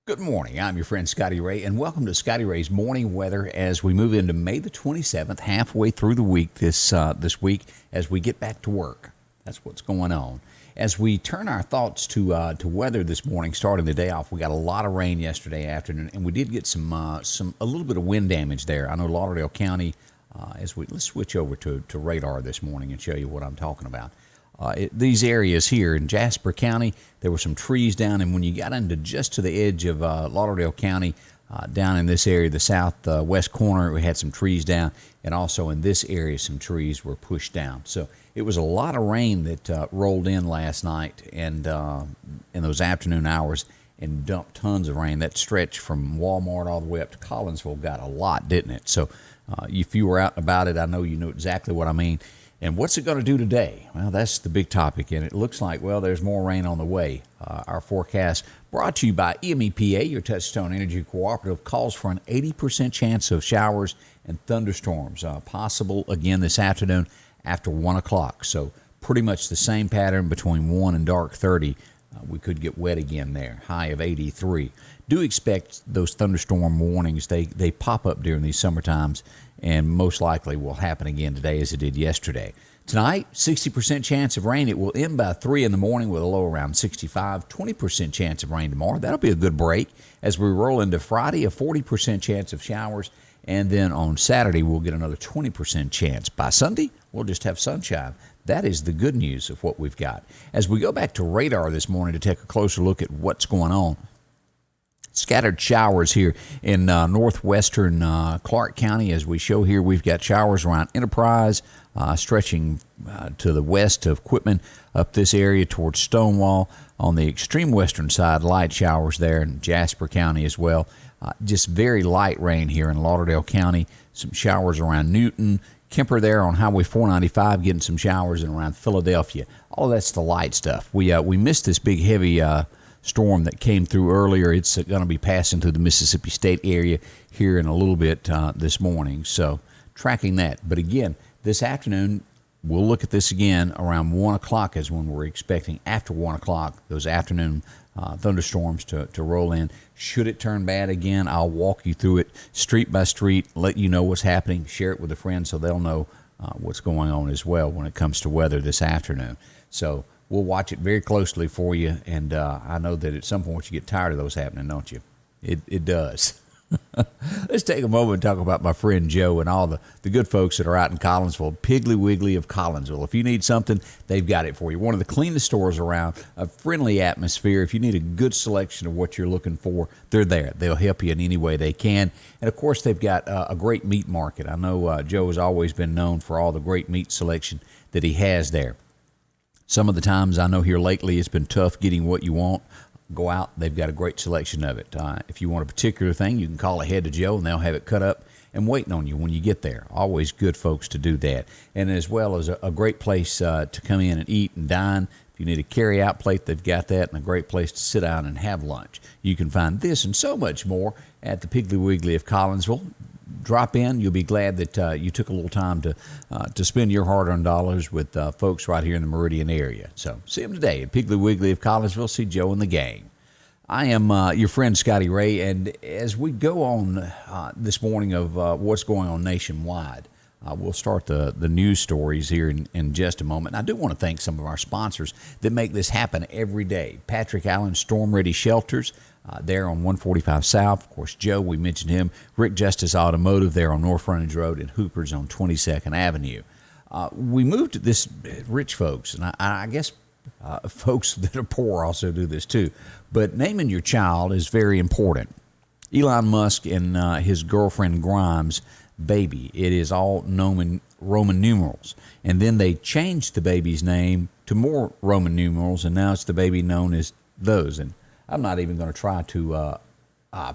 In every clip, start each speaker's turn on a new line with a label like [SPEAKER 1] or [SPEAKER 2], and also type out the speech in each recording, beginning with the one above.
[SPEAKER 1] Good morning. I'm your friend Scotty Ray, and welcome to Scotty Ray's Morning Weather as we move into May the 27th, halfway through the week this week as we get back to work. That's what's going on. As we turn our thoughts to weather this morning, starting the day off, we got a lot of rain yesterday afternoon, and we did get a little bit of wind damage there. I know Lauderdale County. Let's switch over to radar this morning and show you what I'm talking about. These areas here in Jasper County, there were some trees down, and when you got into just to the edge of Lauderdale County, down in this area, the southwest corner, we had some trees down, and also in this area, some trees were pushed down. So it was a lot of rain that rolled in last night and in those afternoon hours and dumped tons of rain. That stretch from Walmart all the way up to Collinsville got a lot, didn't it? So if you were out and about it, I know you know exactly what I mean. And what's it going to do today? Well, that's the big topic, and it looks like, well, there's more rain on the way. Our forecast brought to you by EMEPA, your Touchstone Energy Cooperative, calls for an 80% chance of showers and thunderstorms possible again this afternoon after 1 o'clock. So pretty much the same pattern between 1 and dark 30. We could get wet again there, high of 83. Do expect those thunderstorm warnings. They pop up during these summer times, and most likely will happen again today as it did yesterday. Tonight, 60% chance of rain. It will end by 3 in the morning with a low around 65. 20% chance of rain tomorrow. That'll be a good break. As we roll into Friday, a 40% chance of showers. And then on Saturday, we'll get another 20% chance. By Sunday, we'll just have sunshine. That is the good news of what we've got. As we go back to radar this morning to take a closer look at what's going on, scattered showers here in northwestern Clark County. As we show here, we've got showers around Enterprise, stretching to the west of Quitman, up this area towards Stonewall. On the extreme western side, light showers there in Jasper County as well. Just very light rain here in Lauderdale County. Some showers around Newton. Kemper there on Highway 495 getting some showers, and around Philadelphia. All that's the light stuff. We missed this big heavy storm that came through earlier. It's going to be passing through the Mississippi State area here in a little bit this morning. So tracking that. But again, this afternoon, we'll look at this again around 1 o'clock is when we're expecting, after 1 o'clock, those afternoon thunderstorms to roll in. Should it turn bad again, I'll walk you through it street by street, let you know what's happening, share it with a friend so they'll know what's going on as well when it comes to weather this afternoon. So we'll watch it very closely for you, and I know that at some point you get tired of those happening, don't you? It does. Let's take a moment and talk about my friend Joe and all the good folks that are out in Collinsville. Piggly Wiggly of Collinsville. If you need something, they've got it for you. One of the cleanest stores around, a friendly atmosphere. If you need a good selection of what you're looking for, they're there. They'll help you in any way they can. And, of course, they've got a great meat market. I know Joe has always been known for all the great meat selection that he has there. Some of the times I know here lately it's been tough getting what you want. Go out, they've got a great selection of it. If you want a particular thing, you can call ahead to Joe and they'll have it cut up and waiting on you when you get there. Always good folks to do that. And as well as a great place to come in and eat and dine. If you need a carry-out plate, they've got that, and a great place to sit down and have lunch. You can find this and so much more at the Piggly Wiggly of Collinsville. Drop in. You'll be glad that you took a little time to spend your hard-earned dollars with folks right here in the Meridian area. So see them today at Piggly Wiggly of Collinsville. See Joe and the gang. I am your friend Scotty Ray, and as we go on this morning of what's going on nationwide, we'll start the news stories here in just a moment. And I do want to thank some of our sponsors that make this happen every day. Patrick Allen Storm Ready Shelters, there on 145 South. Of course, Joe, we mentioned him. Rick Justice Automotive there on North Frontage Road, and Hooper's on 22nd Avenue. We moved to this rich folks, and I guess folks that are poor also do this too. But naming your child is very important. Elon Musk and his girlfriend Grimes' baby, it is all Roman numerals. And then they changed the baby's name to more Roman numerals, and now it's the baby known as those. And I'm not even going to try to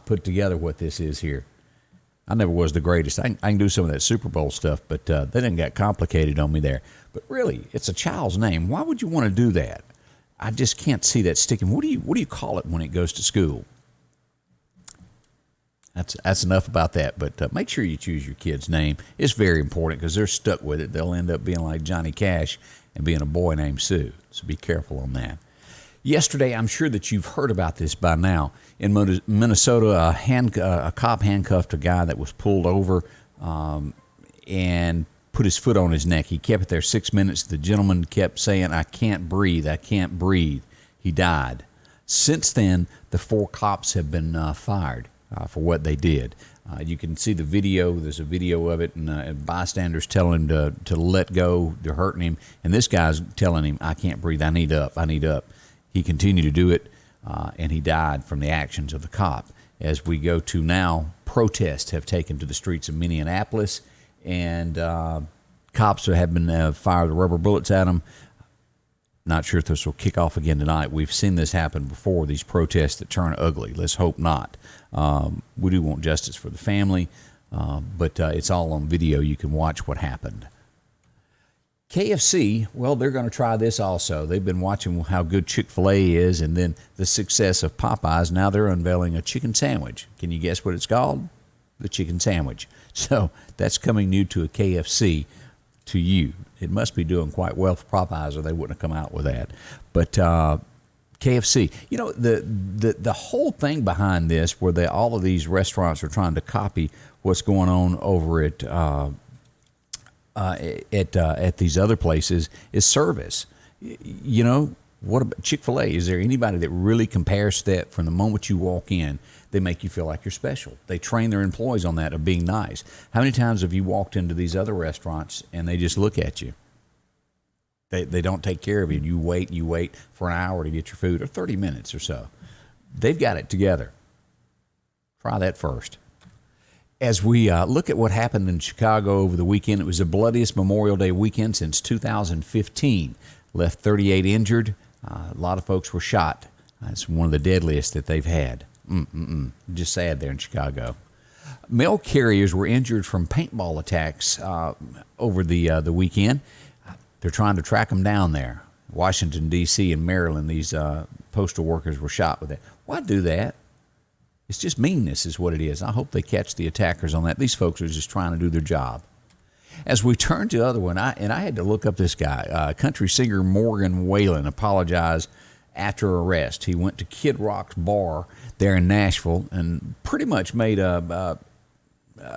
[SPEAKER 1] put together what this is here. I never was the greatest. I can do some of that Super Bowl stuff, but they didn't get complicated on me there. But really, it's a child's name. Why would you want to do that? I just can't see that sticking. What do you call it when it goes to school? That's enough about that. But make sure you choose your kid's name. It's very important because they're stuck with it. They'll end up being like Johnny Cash and being a boy named Sue. So be careful on that. Yesterday, I'm sure that you've heard about this by now. In Minnesota, a cop handcuffed a guy that was pulled over and put his foot on his neck. He kept it there 6 minutes. The gentleman kept saying, "I can't breathe. I can't breathe." He died. Since then, the 4 cops have been fired for what they did. You can see the video. There's a video of it, and bystanders telling him to let go. They're hurting him. And this guy's telling him, "I can't breathe. I need up. I need up." He continued to do it, and he died from the actions of the cop. As we go to now, protests have taken to the streets of Minneapolis, and cops have been fired rubber bullets at them. Not sure if this will kick off again tonight. We've seen this happen before, these protests that turn ugly. Let's hope not. We do want justice for the family, but it's all on video. You can watch what happened. KFC, well, they're going to try this also. They've been watching how good Chick-fil-A is and then the success of Popeyes. Now they're unveiling a chicken sandwich. Can you guess what it's called? The chicken sandwich. So that's coming new to a KFC to you. It must be doing quite well for Popeyes or they wouldn't have come out with that. But KFC, you know, the whole thing behind this where all of these restaurants are trying to copy what's going on over at these other places is service. You know, what about Chick-fil-A? Is there anybody that really compares to that? From the moment you walk in, they make you feel like you're special. They train their employees on that, of being nice. How many times have you walked into these other restaurants and they just look at you? They don't take care of you. You wait for an hour to get your food, or 30 minutes or so. They've got it together. Try that first. As we look at what happened in Chicago over the weekend, it was the bloodiest Memorial Day weekend since 2015. Left 38 injured. A lot of folks were shot. It's one of the deadliest that they've had. Just sad there in Chicago. Mail carriers were injured from paintball attacks over the weekend. They're trying to track them down there. Washington, D.C. and Maryland, these postal workers were shot with it. Why do that? It's just meanness is what it is. I hope they catch the attackers on that. These folks are just trying to do their job. As we turn to the other one, I had to look up this guy. Country singer Morgan Wallen apologized after arrest. He went to Kid Rock's bar there in Nashville and pretty much made a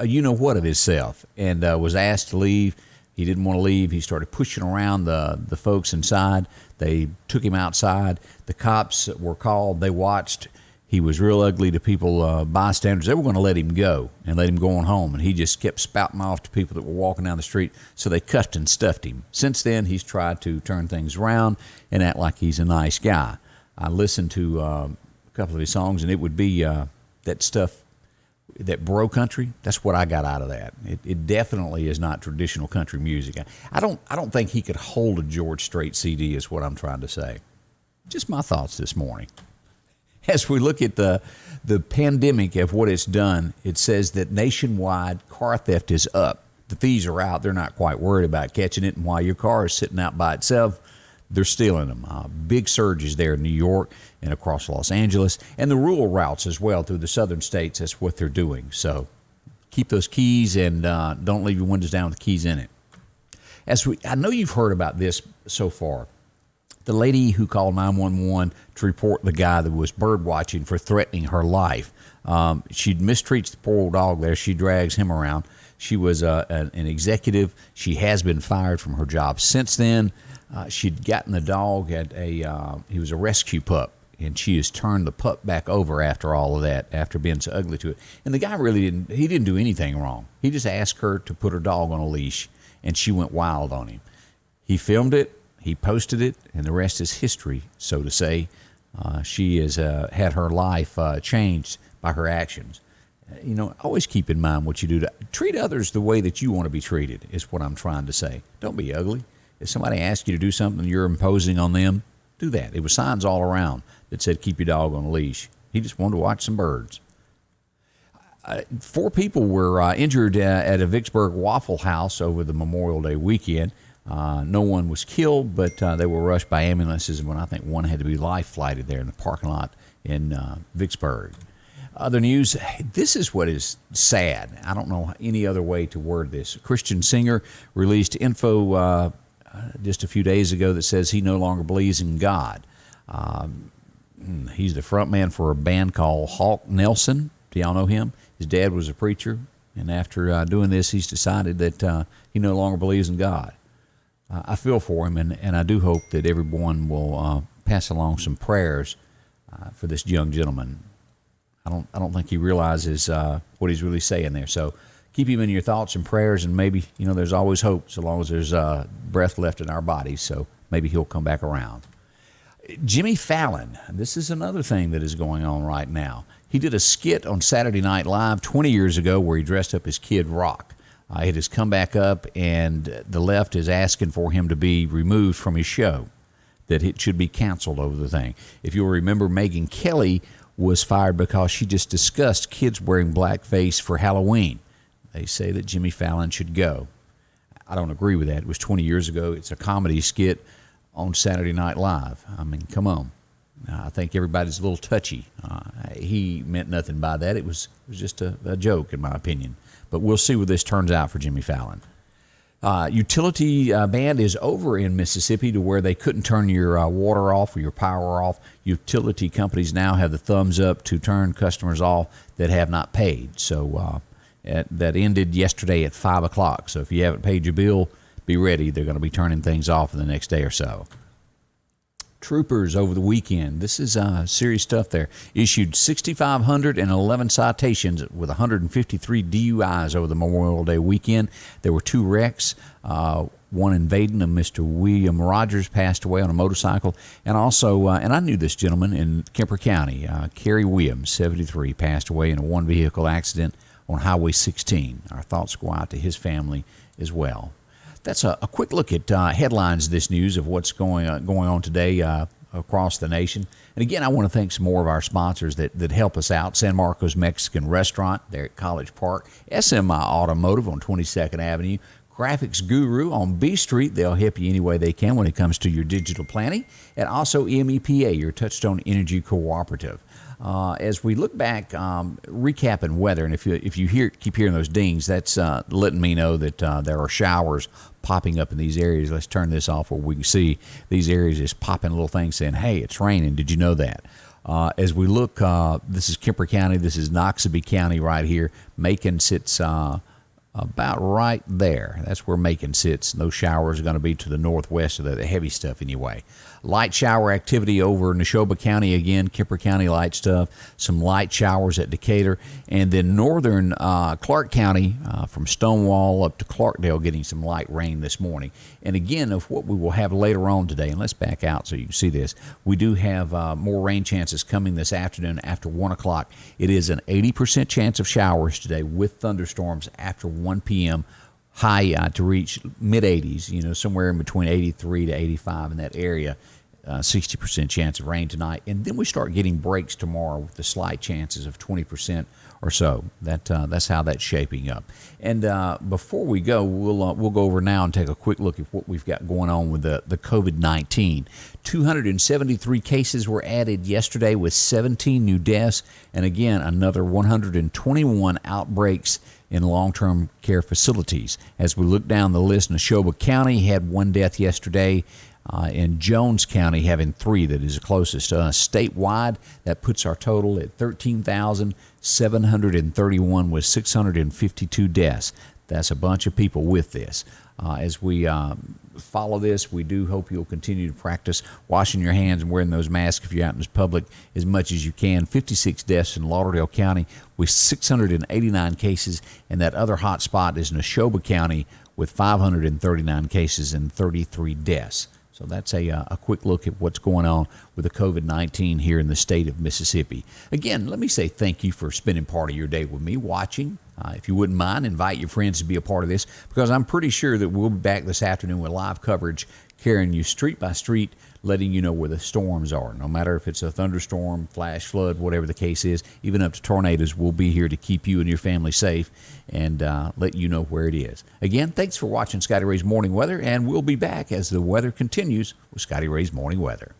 [SPEAKER 1] you-know-what of himself and was asked to leave. He didn't want to leave. He started pushing around the folks inside. They took him outside. The cops were called. They watched. He was real ugly to people, bystanders. They were going to let him go and let him go on home, and he just kept spouting off to people that were walking down the street, so they cuffed and stuffed him. Since then, he's tried to turn things around and act like he's a nice guy. I listened to a couple of his songs, and it would be that stuff, that bro country. That's what I got out of that. It definitely is not traditional country music. I don't think he could hold a George Strait CD is what I'm trying to say. Just my thoughts this morning. As we look at the pandemic of what it's done, it says that nationwide car theft is up. The thieves are out. They're not quite worried about catching it. And while your car is sitting out by itself, they're stealing them. Big surges there in New York and across Los Angeles. And the rural routes as well through the southern states. That's what they're doing. So keep those keys and don't leave your windows down with the keys in it. I know you've heard about this so far. The lady who called 911 to report the guy that was bird watching for threatening her life. She mistreats the poor old dog there. She drags him around. She was an executive. She has been fired from her job since then. She'd gotten the dog he was a rescue pup, and she has turned the pup back over after all of that, after being so ugly to it. And the guy didn't do anything wrong. He just asked her to put her dog on a leash, and she went wild on him. He filmed it. He posted it, and the rest is history, so to say. She has had her life changed by her actions. Always keep in mind what you do. Treat others the way that you want to be treated is what I'm trying to say. Don't be ugly. If somebody asks you to do something you're imposing on them, do that. There were signs all around that said keep your dog on a leash. He just wanted to watch some birds. 4 people were injured at a Vicksburg Waffle House over the Memorial Day weekend. No one was killed, but they were rushed by ambulances, and I think one had to be life flighted there in the parking lot in Vicksburg. Other news, this is what is sad. I don't know any other way to word this. A Christian singer released info just a few days ago that says he no longer believes in God. He's the front man for a band called Hawk Nelson. Do y'all know him? His dad was a preacher, and after doing this, he's decided that he no longer believes in God. I feel for him, and I do hope that everyone will pass along some prayers for this young gentleman. I don't think he realizes what he's really saying there. So keep him in your thoughts and prayers, and maybe, there's always hope so long as there's breath left in our bodies. So maybe he'll come back around. Jimmy Fallon, this is another thing that is going on right now. He did a skit on Saturday Night Live 20 years ago where he dressed up as Kid Rock. It has come back up, and the left is asking for him to be removed from his show, that it should be canceled over the thing. If you'll remember, Megyn Kelly was fired because she just discussed kids wearing blackface for Halloween. They say that Jimmy Fallon should go. I don't agree with that. It was 20 years ago. It's a comedy skit on Saturday Night Live. I mean, come on. I think everybody's a little touchy. He meant nothing by that. It was just a joke, in my opinion. But we'll see what this turns out for Jimmy Fallon. Utility ban is over in Mississippi to where they couldn't turn your water off or your power off. Utility companies now have the thumbs up to turn customers off that have not paid. So that ended yesterday at 5 o'clock. So if you haven't paid your bill, be ready. They're going to be turning things off in the next day or so. Troopers over the weekend, this is serious stuff there, issued 6,511 citations with 153 DUIs over the Memorial Day weekend. There were 2 wrecks, one in Vaden, and Mr. William Rogers passed away on a motorcycle. And also, and I knew this gentleman in Kemper County, Kerry Williams, 73, passed away in a one-vehicle accident on Highway 16. Our thoughts go out to his family as well. That's a quick look at headlines of this news of what's going on today across the nation. And again, I want to thank some more of our sponsors that help us out. San Marcos Mexican Restaurant there at College Park, SMI Automotive on 22nd Avenue, Graphics Guru on B Street. They'll help you any way they can when it comes to your digital planning. And also MEPA, your Touchstone Energy Cooperative. As we look back, recapping weather, and if you keep hearing those dings, that's letting me know that there are showers popping up in these areas. Let's turn this off where we can see these areas just popping little things saying, hey, it's raining. Did you know that? As we look, this is Kemper County. This is Noxubee County right here. Macon sits about right there. That's where Macon sits. Those showers are going to be to the northwest of the heavy stuff anyway. Light shower activity over Neshoba County again, Kemper County light stuff, some light showers at Decatur, and then northern Clark County from Stonewall up to Clarkdale getting some light rain this morning. And again, of what we will have later on today, and let's back out so you can see this, we do have more rain chances coming this afternoon after 1 o'clock. It is an 80% chance of showers today with thunderstorms after 1 p.m., high to reach mid-80s, somewhere in between 83 to 85 in that area. 60% chance of rain tonight, and then we start getting breaks tomorrow with the slight chances of 20% or so. That's how that's shaping up. And before we go, we'll go over now and take a quick look at what we've got going on with the COVID-19. 273 cases were added yesterday with 17 new deaths, and again another 121 outbreaks in long-term care facilities. As we look down the list, Neshoba County had 1 death yesterday. In Jones County having 3, that is the closest. Statewide, that puts our total at 13,731 with 652 deaths. That's a bunch of people with this. As we follow this, we do hope you'll continue to practice washing your hands and wearing those masks if you're out in public as much as you can. 56 deaths in Lauderdale County with 689 cases, and that other hot spot is Neshoba County with 539 cases and 33 deaths. So that's a quick look at what's going on with the COVID-19 here in the state of Mississippi. Again, let me say thank you for spending part of your day with me watching. If you wouldn't mind, invite your friends to be a part of this, because I'm pretty sure that we'll be back this afternoon with live coverage, carrying you street by street, letting you know where the storms are. No matter if it's a thunderstorm, flash flood, whatever the case is, even up to tornadoes, we'll be here to keep you and your family safe and let you know where it is. Again, thanks for watching Scotty Ray's Morning Weather, and we'll be back as the weather continues with Scotty Ray's Morning Weather.